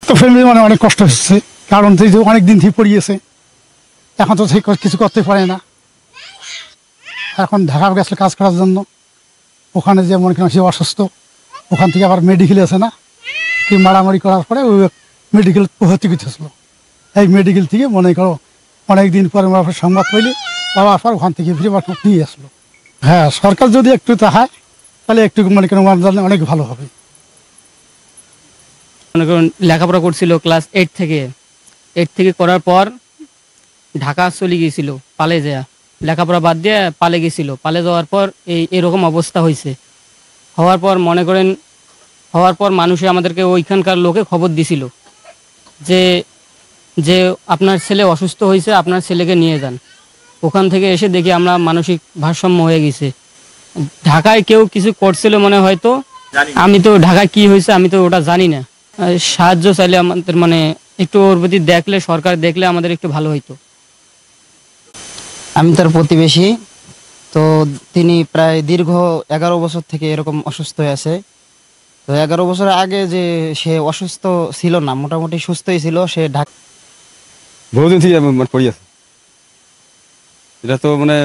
তো ফ্যামিলি মানে অনেক কষ্ট হচ্ছে, কারণ অনেক দিন থেকে পড়িয়েছে, এখন তো সেই কিছু করতে পারে না। এখন ঢাকা গেছে কাজ করার জন্য, ওখানে যে মনে করেন সে অসুস্থ, ওখান থেকে আবার মেডিকেল আছে না, কি মারামারি করার পরে ওই মেডিকেল ভর্তি করতেছিল। এই মেডিকেল থেকে মনে করো অনেক দিন পরে সংবাদ পাইলে পাওয়ার পর ওখান থেকে ফিরে নিয়ে আসলো। হ্যাঁ, সরকার যদি একটু চাহায় তাহলে একটু মনে করেন অনেক ভালো হবে। মনে করুন লেখাপড়া করছিল ক্লাস 8 থেকে করার পর ঢাকা চলে গিয়েছিল, পালে যায় লেখাপড়া বাদ দিয়ে পালে গেছিল। পালে যাওয়ার পর এরকম অবস্থা হয়েছে। হওয়ার পর মনে করেন মানুষে আমাদেরকে ওইখানকার লোকে খবর দিছিল যে যে আপনার ছেলে অসুস্থ হয়েছে, আপনার ছেলেকে নিয়ে যান। ওখান থেকে এসে দেখি আমরা মানসিক ভারসাম্য হয়ে গেছে। ঢাকায় কেউ কিছু করছিল মনে হয়তো, আমি তো ঢাকায় কি হয়েছে আমি তো ওটা জানি না। সাহায্য চাইলে আমাদের মানে একটু ওর প্রতি দেখলে, সরকার দেখলে আমাদের একটু ভালো হইতো। আমি তার প্রতিবেশী। তো তিনি প্রায় দীর্ঘ 11 বছর থেকে এরকম অসুস্থ হয়ে আছে। তো 11 বছর আগে যে সে অসুস্থ ছিল না, মোটামুটি সুস্থই ছিল। সে ঢাকা বহুদিন থেকে পড়ি আছে। এটা তো মানে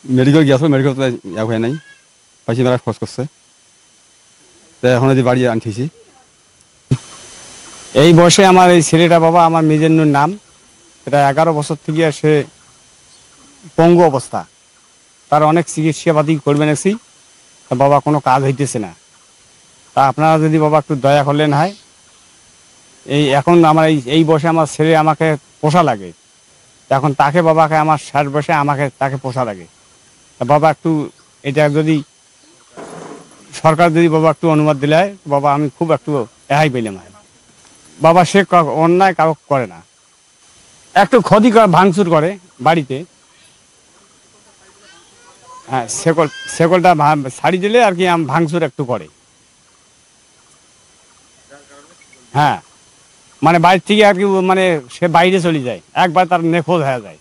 মেডিকেল গিয়েছিল, মেডিকেল তো এক হয় নাই, পাইছি মেলা খরচ করছে, তো এখন যদি বাড়ি আনতেছি। এই বয়সে আমার এই ছেলেটা বাবা আমার মেজেন্নুর নাম, এটা 11 বছর থেকে সে পঙ্গু অবস্থা। তার অনেক চিকিৎসাপাতি করবেন এসি, বাবা কোনো কাজ হইতেছে না। তা আপনারা যদি বাবা একটু দয়া করলেন হয়। এখন আমার এই বয়সে আমার ছেলে আমাকে পোষা লাগে, এখন তাকে বাবাকে আমার 60 বয়সে আমাকে তাকে পোষা লাগে। তা বাবা একটু এটা যদি সরকার যদি বাবা একটু অনুমতি দিলে হয়, বাবা আমি খুব একটু রেহাই পেলাম হয়। বাবা সে অন্যায় কারো করে না, একটু ক্ষতি করে ভাঙচুর করে বাড়িতে। হ্যাঁ, শেকলটা ছাড়ি দিলে আর কি ভাঙচুর একটু করে। হ্যাঁ, মানে বাড়ি থেকে আর কি মানে সে বাইরে চলে যায়, একবার তার নেখোঁজ হয়ে যায়।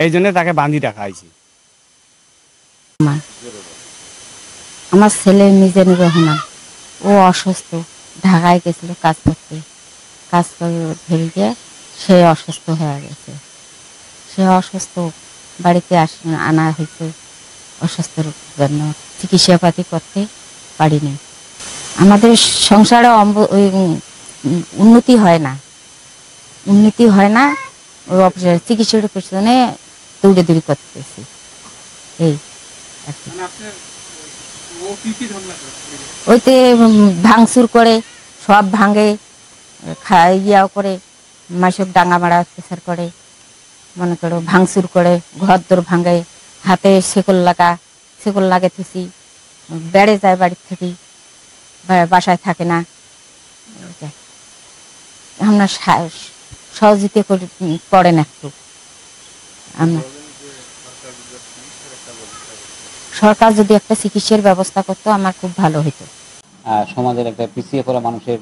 এই জন্য তাকে বাঁধি রাখা হয়েছে। আমার ছেলে মিজানুর রহমান, ও অসুস্থ, ঢাকায় গেছিল কাজ করতে। কাজ করে ধরে গিয়ে সে অসুস্থ হয়ে গেছে। সে অসুস্থ, বাড়িতে আনা হয়েছে অসুস্থর জন্য, চিকিৎসাপাতি করতে পারিনি। আমাদের সংসারে উন্নতি হয় না, ওই চিকিৎসার পেছনে দৌড়ে করতেছি। এই ওইতে ভাঙচুর করে, সব ভাঙে, ইয়াও করে, মাসব ডাঙ্গা মারা অত্যাচার করে, মনে করো ভাঙচুর করে, ঘর দোর ভাঙে, হাতে শেকল লাগে থুসি, বেড়ে যায় বাড়ির থেকে, বাসায় থাকে না। আমরা সহযোগিতা করেন একটু। সরকার যদি একটা চিকিৎসার ব্যবস্থা করতো আমার খুব ভালো হতো। সমাজের একটা পিছিয়ে পড়া মানুষের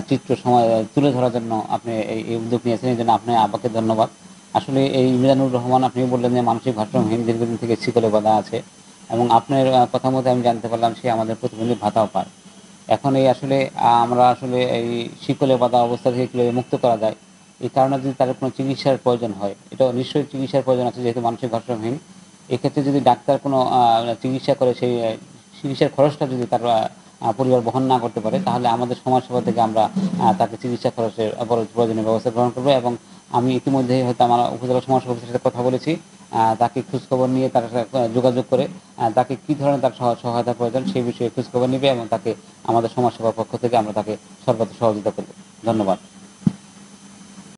চিত্র তুলে ধরার জন্য আপনি এই উদ্যোগ নিয়েছেন, এই জন্য আপনার আব্বাকে ধন্যবাদ। আসলে এই মিজানুর রহমান, আপনি বললেন যে মানসিক ভারসাম্যহীন, দীর্ঘদিন থেকে শিকলে বাঁধা আছে, এবং আপনার কথা মতো আমি জানতে পারলাম সে আমাদের প্রতিবন্ধী ভাতাও পায়। এখন আসলে আমরা আসলে এই শিকলে বাঁধা অবস্থা থেকে কীভাবে মুক্ত করা যায়, এই কারণে যদি তার কোনো চিকিৎসার প্রয়োজন হয়, এটা নিশ্চয়ই চিকিৎসার প্রয়োজন আছে যেহেতু মানসিক ভারসাম্যহীন। এক্ষেত্রে যদি ডাক্তার কোনো চিকিৎসা করে, সেই চিকিৎসার খরচটা যদি তার পরিবার বহন না করতে পারে, তাহলে আমাদের সমাজসেবা থেকে আমরা তাকে চিকিৎসা খরচের প্রয়োজনীয় ব্যবস্থা গ্রহণ করবো। এবং আমি ইতিমধ্যেই হয়তো আমার উপজেলা সমাজসেবা অফিসের সাথে কথা বলেছি, তাকে খোঁজখবর নিয়ে তার সাথে যোগাযোগ করে তাকে কী ধরনের তার সহায়তা প্রয়োজন সেই বিষয়ে খোঁজখবর নেবে, এবং তাকে আমাদের সমাজসেবার পক্ষ থেকে আমরা তাকে সর্বোচ্চ সহযোগিতা করব। ধন্যবাদ।